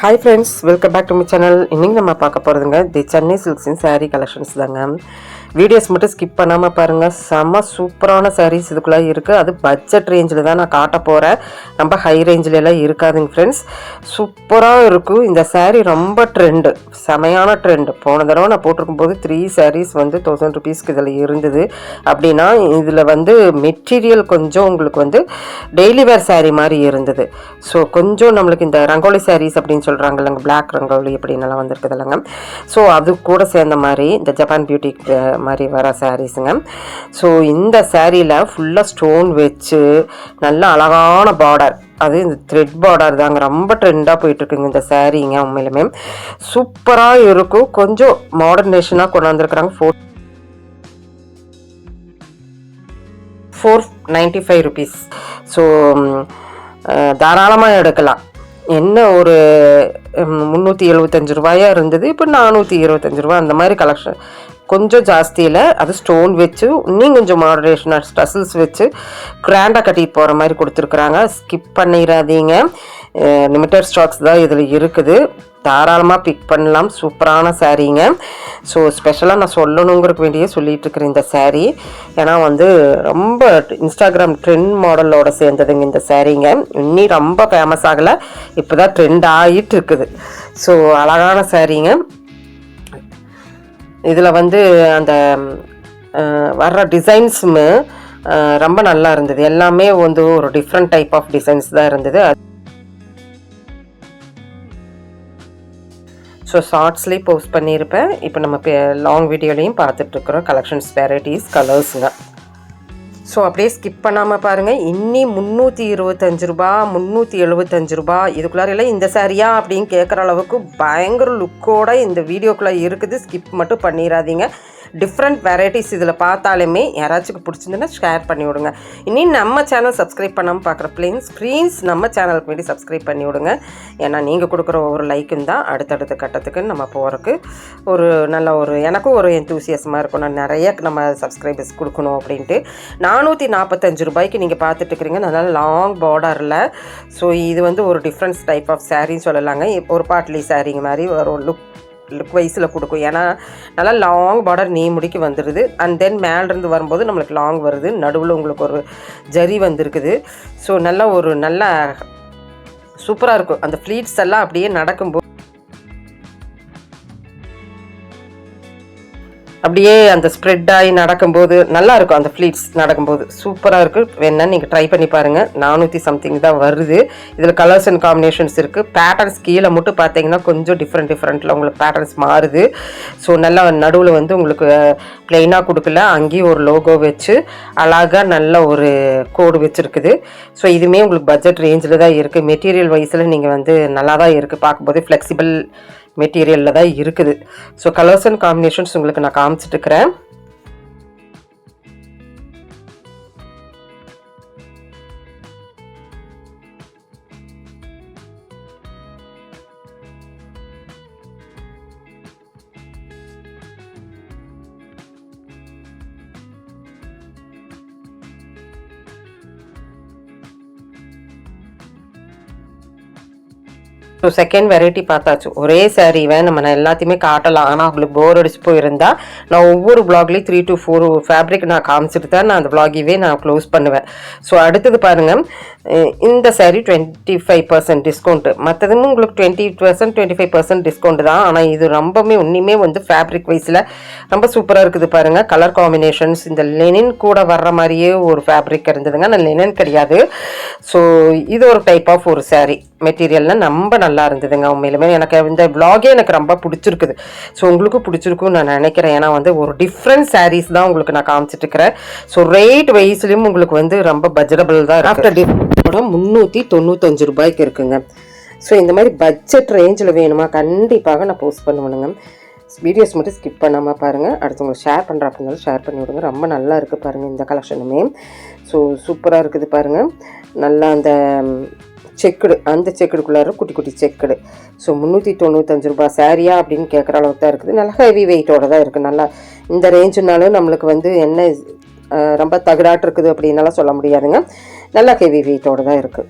Hi friends, welcome back to my channel. இன்னைக்கு நம்ம பார்க்க போறதுங்க தி சென்னை சில்க்ஸின் saree collections தாங்க. வீடியோஸ் மட்டும் ஸ்கிப் பண்ணாம பாருங்க. செம சூப்பரான sarees இதுக்குள்ள இருக்கு. அது பட்ஜெட் ரேஞ்சில தான் நான் காட்ட போறேன். ரொம்ப ஹை ரேஞ்சில எல்லாம் இருக்காதுங்க फ्रेंड्स. சூப்பரா இருக்கும். இந்த saree ரொம்ப ட்ரெண்ட். செமையான ட்ரெண்ட். போன தடவை நான் போட்டுருக்கும்போது 3 sarees வந்து 1000 ரூபீஸ்க்கு இதில் இருந்தது. அப்படின்னா இதில் வந்து மெட்டீரியல் கொஞ்சம் உங்களுக்கு வந்து டெய்லி வேர் saree மாதிரி இருந்தது. ஸோ கொஞ்சம் நம்மளுக்கு இந்த ரங்கோலி sarees அப்படின்னு சொல்கிறாங்க இல்லைங்க, பிளாக் ரங்கோலி அப்படின்னலாம் வந்திருக்குது இல்லைங்க. ஸோ அது கூட சேர்ந்த மாதிரி இந்த ஜப்பான் பியூட்டி மாதிரி வர சாரீஸுங்க. ஸோ இந்த சாரியில் ஃபுல்லாக ஸ்டோன் வச்சு நல்ல அழகான பார்டர், அது இந்த த்ரெட் பார்டர் தாங்க ரொம்ப ட்ரெண்டாக போயிட்டுருக்குங்க இந்த சாரீங்க. உண்மையிலுமே சூப்பராக இருக்கும். கொஞ்சம் மாடர்னேஷனாக கொண்டு வந்திருக்கிறாங்க. 495 ருபீஸ். ஸோ தாராளமாக எடுக்கலாம். என்ன ஒரு 375 ரூபாயாக இருந்தது, இப்போ 425 ரூபா அந்த மாதிரி கலெக்ஷன். கொஞ்சம் ஜாஸ்தியில் அது ஸ்டோன் வச்சு இன்னும் கொஞ்சம் மாடரேஷனாக ஸ்டசில்ஸ் வச்சு கிராண்டாக கட்டிட்டு போகிற மாதிரி கொடுத்துருக்குறாங்க. ஸ்கிப் பண்ணிடாதீங்க. லிமிட்டட் ஸ்டாக்ஸ் தான் இதில் இருக்குது. தாராளமாக பிக் பண்ணலாம். சூப்பரான சாரீங்க. ஸோ ஸ்பெஷலாக நான் சொல்லணுங்கிறக்கு வேண்டியே சொல்லிகிட்டு இருக்கிறேன் இந்த சாரீ. ஏன்னா வந்து ரொம்ப இன்ஸ்டாகிராம் ட்ரெண்ட் மாடலோட சேர்ந்ததுங்க இந்த சாரீங்க. இன்னும் ரொம்ப ஃபேமஸ் ஆகலை, இப்போ தான் ட்ரெண்ட் ஆகிட்டு இருக்குது. ஸோ அழகான சாரீங்க. இதில் வந்து அந்த வர்ற டிசைன்ஸுமே ரொம்ப நல்லா இருந்தது. எல்லாமே வந்து ஒரு டிஃப்ரெண்ட் டைப் ஆஃப் டிசைன்ஸ் தான் இருந்தது. ஸோ ஷார்ட்ஸ்லேயே போஸ்ட் பண்ணியிருப்பேன். இப்போ நம்ம லாங் வீடியோலையும் பார்த்துட்ருக்குறோம் கலெக்ஷன்ஸ், வெரைட்டிஸ், கலர்ஸுங்க. ஸோ அப்படியே ஸ்கிப் பண்ணாமல் பாருங்கள். இன்னி 325 ரூபா, 375 ரூபா இதுக்குள்ளார இந்த சாரியா அப்படின்னு கேட்குற அளவுக்கு பயங்கர லுக்கோடு இந்த வீடியோக்குள்ளே இருக்குது. ஸ்கிப் மட்டும் பண்ணிடாதீங்க. டிஃப்ரெண்ட் வெரைட்டிஸ் இதில் பார்த்தாலுமே யாராச்சும் பிடிச்சிருந்துன்னா ஷேர் பண்ணி விடுங்க. இன்னும் நம்ம சேனல் சப்ஸ்கிரைப் பண்ணாமல் பார்க்குற ப்ளீஸ் நம்ம சேனலுக்கு வேண்டி சப்ஸ்கிரைப் பண்ணி விடுங்க. ஏன்னா நீங்கள் கொடுக்குற ஒவ்வொரு லைக்கும் தான் அடுத்தடுத்த கட்டத்துக்கு நம்ம போகிறதுக்கு ஒரு நல்ல ஒரு எனக்கும் ஒரு எந்தூசியஸமாக இருக்கும். நான் நிறைய நம்ம சப்ஸ்கிரைபர்ஸ் கொடுக்கணும் அப்படின்ட்டு. 445 ரூபாய்க்கு நீங்கள் பார்த்துட்டு இருக்கிறீங்க. நல்லா லாங் பார்டரில். ஸோ இது வந்து ஒரு டிஃப்ரெண்ட் டைப் ஆஃப் சாரின்னு சொல்லலாங்க. ஒரு பாட்லி சாரிங்க மாதிரி ஒரு லுக் வைஸில் கொடுக்கும். ஏன்னா நல்லா லாங் பார்டர் நீ முடிக்கு வந்துடுது. அண்ட் தென் மேலேருந்து வரும்போது நம்மளுக்கு லாங் வருது. நடுவில் உங்களுக்கு ஒரு ஜரி வந்திருக்குது. ஸோ நல்ல சூப்பராக இருக்கும். அந்த ஃப்ளீட்ஸ் எல்லாம் அப்படியே நடக்கும்போது அப்படியே அந்த ஸ்ப்ரெட் ஆகி நடக்கும்போது நல்லாயிருக்கும். அந்த ஃப்ளீட்ஸ் நடக்கும்போது சூப்பராக இருக்குது. வேணா நீங்கள் ட்ரை பண்ணி பாருங்கள். 400 சம்திங் தான் வருது. இதில் கலர்ஸ் அண்ட் காம்பினேஷன்ஸ் இருக்குது. பேட்டர்ன்ஸ் கீழே மட்டும் பார்த்தீங்கன்னா கொஞ்சம் டிஃப்ரெண்ட்டில் உங்களுக்கு பேட்டர்ன்ஸ் மாறுது. ஸோ நல்லா நடுவில் வந்து உங்களுக்கு ப்ளெயினாக கொடுக்கல, அங்கேயும் ஒரு லோகோ வச்சு அழகாக நல்ல ஒரு கோடு வச்சுருக்குது. ஸோ இதுவுமே உங்களுக்கு பட்ஜெட் ரேஞ்சில் தான் இருக்குது. மெட்டீரியல் வைஸில் நீங்கள் வந்து நல்லா தான் இருக்குது. பார்க்கும்போது ஃப்ளெக்சிபிள் மெட்டீரியலில் தான் இருக்குது. ஸோ கலர்ஸ் அண்ட் காம்பினேஷன்ஸ் உங்களுக்கு நான் காமிச்சிட்ருக்கிறேன். ஸோ செகண்ட் வெரைட்டி பார்த்தாச்சு. ஒரே சாரீவை நம்ம எல்லாத்தையுமே காட்டலாம். ஆனால் உங்களுக்கு போர் அடிச்சு போயிருந்தா நான் ஒவ்வொரு வ்ளாக்லேயும் 3 to 4 ஃபேப்ரிக் நான் காமிச்சிட்டு தான் நான் அந்த வ்ளாகிவே நான் க்ளோஸ் பண்ணுவேன். ஸோ அடுத்தது பாருங்கள். இந்த சாரீ 25% டிஸ்கவுண்ட்டு. மற்றதும் உங்களுக்கு 20%, 25% டிஸ்கவுண்ட் தான். ஆனால் இது ரொம்பவுமே இன்னுமே வந்து ஃபேப்ரிக் வைஸில் ரொம்ப சூப்பராக இருக்குது பாருங்கள். கலர் காம்பினேஷன்ஸ் இந்த லெனின் கூட வர்ற மாதிரியே ஒரு ஃபேப்ரிக் இருந்ததுங்க. ஆனால் லெனின் கிடையாது. ஸோ இது ஒரு டைப் ஆஃப் ஒரு சாரீ மெட்டீரியல்னால் ரொம்ப நல்லா இருந்ததுங்க. உண்மையிலுமே எனக்கு இந்த வ்ளாகே எனக்கு ரொம்ப பிடிச்சிருக்குது. ஸோ உங்களுக்கும் பிடிச்சிருக்குன்னு நான் நினைக்கிறேன். ஏன்னா வந்து ஒரு டிஃப்ரெண்ட் சாரீஸ் தான் உங்களுக்கு நான் காமிச்சிட்ருக்கிறேன். ஸோ ரேட் வைஸ்லையும் உங்களுக்கு வந்து ரொம்ப பட்ஜெட்டபிள் தான் இருக்குது. ஆஃப்டர் டிஸ்கவுண்ட் 395 ரூபாய்க்கு இருக்குங்க. ஸோ இந்த மாதிரி பட்ஜெட் ரேஞ்சில் வேணுமா கண்டிப்பாக நான் போஸ்ட் பண்ணுவேனுங்க. வீடியோஸ் மட்டும் ஸ்கிப் பண்ணாமல் பாருங்கள். அடுத்தவங்களுக்கு ஷேர் பண்ணுற அப்படின்னாலும் ஷேர் பண்ணி விடுங்க. ரொம்ப நல்லா இருக்குது பாருங்கள் இந்த கலெக்ஷனுமே. ஸோ சூப்பராக இருக்குது பாருங்கள். நல்லா அந்த செக்குடுக்குள்ளார குட்டி குட்டி செக்குடு. ஸோ 395 ரூபா சாரியா அப்படின்னு கேட்குற அளவுக்கு தான் இருக்குது. நல்லா ஹெவி வெயிட்டோடு தான் இருக்குது. நல்லா இந்த ரேஞ்சுனாலும் நம்மளுக்கு வந்து என்ன ரொம்ப தகடாட்டு இருக்குது அப்படின்னாலாம் சொல்ல முடியாதுங்க. நல்லா ஹெவி வெயிட்டோடு தான் இருக்குது.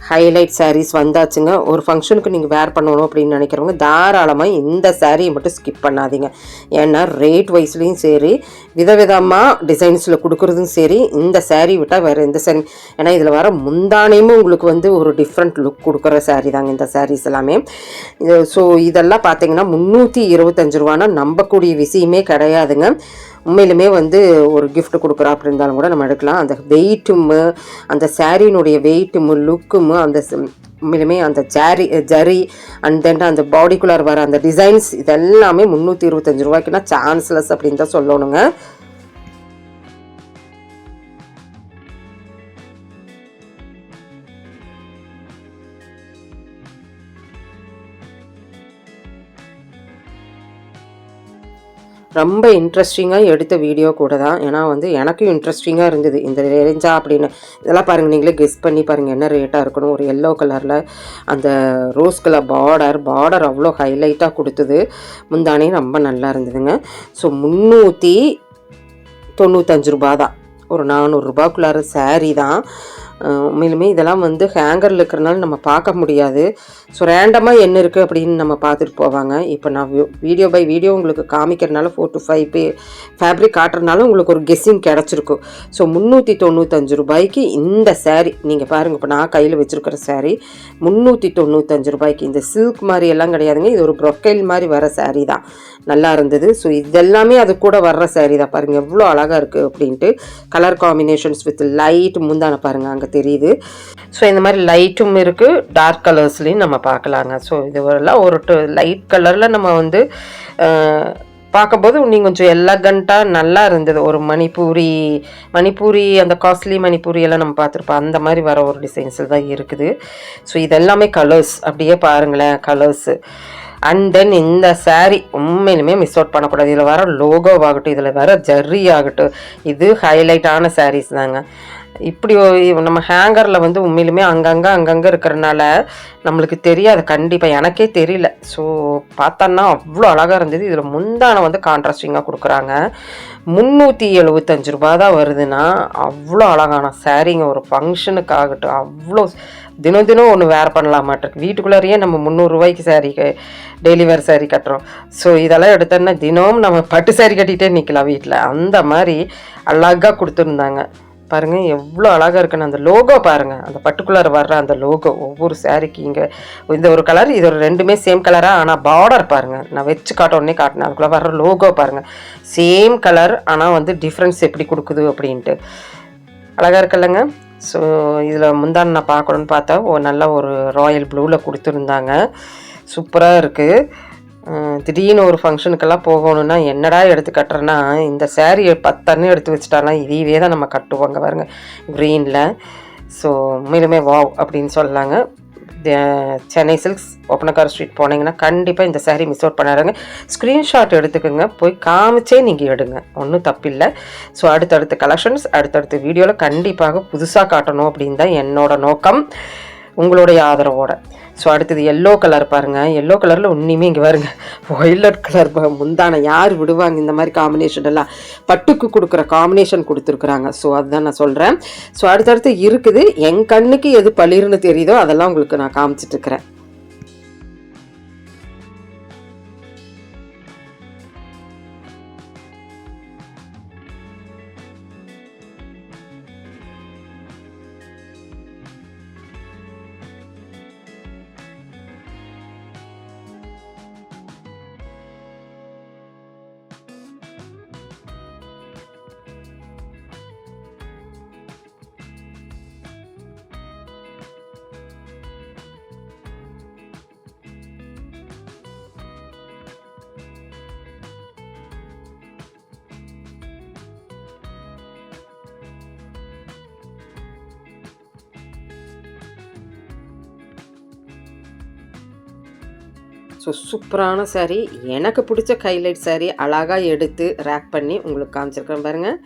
ஹைலைட் சாரீஸ் வந்தாச்சுங்க. ஒரு ஃபங்க்ஷனுக்கு நீங்கள் வேர் பண்ணணும் அப்படின்னு நினைக்கிறவங்க தாராளமாக இந்த சாரியை மட்டும் ஸ்கிப் பண்ணாதீங்க. ஏன்னா ரேட் வைஸ்லேயும் சரி, விதவிதமாக டிசைன்ஸில் கொடுக்குறதும் சரி, இந்த சாரீ விட்டால் வேறு எந்த சாரீ, ஏன்னா இதில் வர முந்தானையுமே உங்களுக்கு வந்து ஒரு டிஃப்ரெண்ட் லுக் கொடுக்குற சாரீ தாங்க இந்த சாரீஸ் எல்லாமே. ஸோ இதெல்லாம் பார்த்தீங்கன்னா 325 ரூபானா நம்பக்கூடிய விஷயமே கிடையாதுங்க. உண்மையிலுமே வந்து ஒரு கிஃப்ட் கொடுக்குறா அப்படி இருந்தாலும் கூட நம்ம எடுக்கலாம். அந்த வெயிட்டும், அந்த சாரீனுடைய வெயிட்டும், லுக்கும், அந்த உண்மையிலுமே அந்த ஜரி அண்ட் தென் அந்த பாடிக்குள்ளார் வர அந்த டிசைன்ஸ் இதெல்லாமே 325 ரூபாய்க்குன்னா சான்ஸ்லெஸ் அப்படின்னு தான் சொல்லணுங்க. ரொம்ப இன்ட்ரெஸ்டிங்காக எடுத்த வீடியோ கூட தான். ஏன்னா வந்து எனக்கும் இன்ட்ரெஸ்டிங்காக இருந்தது இந்த ரேஞ்சா அப்படின்னு. இதெல்லாம் பாருங்கள், நீங்களே கெஸ் பண்ணி பாருங்கள் என்ன ரேட்டாக இருக்கணும். ஒரு எல்லோ கலரில் அந்த ரோஸ் கலர் பார்டர் அவ்வளோ ஹைலைட்டாக கொடுத்தது. முந்தானே ரொம்ப நல்லா இருந்ததுங்க. ஸோ 395 ரூபா தான். ஒரு 400 ரூபாய்க்குள்ளார சாரீ தான். உண்மையிலுமே இதெல்லாம் வந்து ஹேங்கரில் இருக்கிறனால நம்ம பார்க்க முடியாது. ஸோ ரேண்டமாக என்ன இருக்குது அப்படின்னு நம்ம பார்த்துட்டு போவாங்க. இப்போ நான் வீடியோ பை வீடியோ உங்களுக்கு காமிக்கிறனால 4 to 5 ஃபேப்ரிக் காட்டுறதுனால உங்களுக்கு ஒரு கெஸ்ஸிங் கிடச்சிருக்கும். ஸோ 395 ரூபாய்க்கு இந்த சாரீ நீங்கள் பாருங்கள். இப்போ நான் கையில் வச்சுருக்கிற சாரீ 395 ரூபாய்க்கு. இந்த சில்க் மாதிரி எல்லாம் கிடையாதுங்க. இது ஒரு ப்ரொக்கைல் மாதிரி வர சாரீ தான். நல்லா இருந்தது. ஸோ இதெல்லாமே அது கூட வர்ற சாரீ தான். பாருங்கள் எவ்வளோ அழகாக இருக்குது அப்படின்ட்டு. கலர் காம்பினேஷன்ஸ் வித் லைட் முந்தான பாருங்கள் அங்கே தெரியுது. ஸோ இந்த மாதிரி லைட்டும் இருக்குது, டார்க் கலர்ஸ்லேயும் நம்ம பார்க்கலாங்க. ஸோ இது எல்லாம் ஒரு லைட் கலரில் நம்ம வந்து பார்க்கும்போது நீங்கள் கொஞ்சம் எலகண்ட்டாக நல்லா இருந்தது. ஒரு மணிப்பூரி அந்த காஸ்ட்லி மணிப்பூரி எல்லாம் நம்ம பார்த்துருப்போம். அந்த மாதிரி வர ஒரு டிசைன்ஸில் தான் இருக்குது. ஸோ இதெல்லாமே கலர்ஸ் அப்படியே பாருங்களேன், கலர்ஸு. அண்ட் தென் இந்த சாரீ உண்மையிலுமே மிஸ் அவுட் பண்ணக்கூடாது. இதில் வர லோகோவாகட்டும், இதில் வர ஜர்ரி ஆகட்டும், இது ஹைலைட்டான சாரீஸ் தாங்க. இப்படி நம்ம ஹேங்கரில் வந்து உண்மையிலுமே அங்கங்கே இருக்கிறனால நம்மளுக்கு தெரியாது. கண்டிப்பாக எனக்கே தெரியல. ஸோ பார்த்தோன்னா அவ்வளோ அழகாக இருந்தது. இதில் முந்தானை வந்து கான்ட்ராஸ்டிங்காக கொடுக்குறாங்க. 375 ரூபா தான் வருதுன்னா அவ்வளோ அழகான சாரீங்க. ஒரு ஃபங்க்ஷனுக்கு ஆகட்டும் அவ்வளோ தினம் ஒன்று வேர் பண்ணலாம் மாட்டிருக்கு. வீட்டுக்குள்ளாரையே நம்ம 300 ரூபாய்க்கு சாரீக்கு டெய்லி வேர் சாரீ கட்டுறோம். ஸோ இதெல்லாம் எடுத்தோன்னா தினமும் நம்ம பட்டு சாரீ கட்டிகிட்டே நிற்கலாம் வீட்டில். அந்த மாதிரி அழகாக கொடுத்துருந்தாங்க. பாருங்கள் எவ்வளோ அழகாக இருக்குன்னு. அந்த லோகோ பாருங்கள், அந்த பர்டிகுலர் வர்ற அந்த லோகோ ஒவ்வொரு சாரீக்கு. இங்கே இந்த ஒரு கலர், இது ஒரு ரெண்டுமே சேம் கலராக, ஆனால் பார்டர் பாருங்கள். நான் வச்சு காட்டோடனே காட்டினேன். அதுக்குள்ளே வர்ற லோகோ பாருங்கள், சேம் கலர் ஆனால் வந்து டிஃப்ரென்ஸ் எப்படி கொடுக்குது அப்படின்ட்டு. அழகாக இருக்குல்லங்க. ஸோ இதில் முந்தான நான் பார்க்கணுன்னு பார்த்தா நல்ல ஒரு ராயல் ப்ளூவில் கொடுத்துருந்தாங்க. சூப்பராக இருக்குது. திடீர்னு ஒரு ஃபங்க்ஷனுக்கெல்லாம் போகணுன்னா என்னடா எடுத்து கட்டுறேன்னா இந்த சாரீ 10 எடுத்து வச்சுட்டானா இதுவே தான் நம்ம கட்டுவோங்க பாருங்க க்ரீனில். ஸோ உண்மையிலுமே வாவ் அப்படின்னு சொல்லலாங்க. சென்னை சில்க்ஸ் ஒப்பனக்கார ஸ்ட்ரீட் போனீங்கன்னா கண்டிப்பாக இந்த சாரீ மிஸ் அவுட் பண்ணாருங்க. ஸ்க்ரீன்ஷாட் எடுத்துக்கோங்க, போய் காமிச்சே நீங்கள் எடுங்க, ஒன்றும் தப்பில்லை. ஸோ அடுத்தடுத்த கலெக்ஷன்ஸ் அடுத்தடுத்த வீடியோவில் கண்டிப்பாக புதுசாக காட்டணும் அப்படின்னு தான் என்னோட நோக்கம், உங்களுடைய ஆதரவோட. ஸோ அடுத்தது எல்லோ கலர் பாருங்கள். எல்லோ கலரில் ஒன்றுமே இங்கே பாருங்க ஒய்லட் கலர் முந்தானை யார் விடுவாங்க இந்த மாதிரி காம்பினேஷன் எல்லாம். பட்டுக்கு கொடுக்குற காம்பினேஷன் கொடுத்துருக்குறாங்க. ஸோ அதுதான் நான் சொல்கிறேன். ஸோ அடுத்தடுத்து இருக்குது. என் கண்ணுக்கு எது பளிர்னு தெரியுதோ அதெல்லாம் உங்களுக்கு நான் காமிச்சிட்ருக்கிறேன். ஸோ சூப்பரான சாரீ, எனக்கு பிடிச்ச ஹைலைட் சாரீ அழகாக எடுத்து ரேக் பண்ணி உங்களுக்கு காமிச்சிருக்கேன் பாருங்கள்.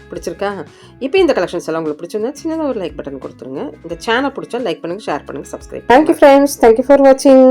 பிடிச்சிருக்கா? இப்போ இந்த கலெக்ஷன்ஸ் எல்லாம் உங்களுக்கு பிடிச்சிருந்தா சின்னதாக ஒரு லைக் பட்டன் கொடுத்துருங்க. இந்த சேனல் பிடிச்சா லைக் பண்ணுங்கள், ஷேர் பண்ணுங்கள், subscribe. Thank you friends, thank you for வாட்சிங்.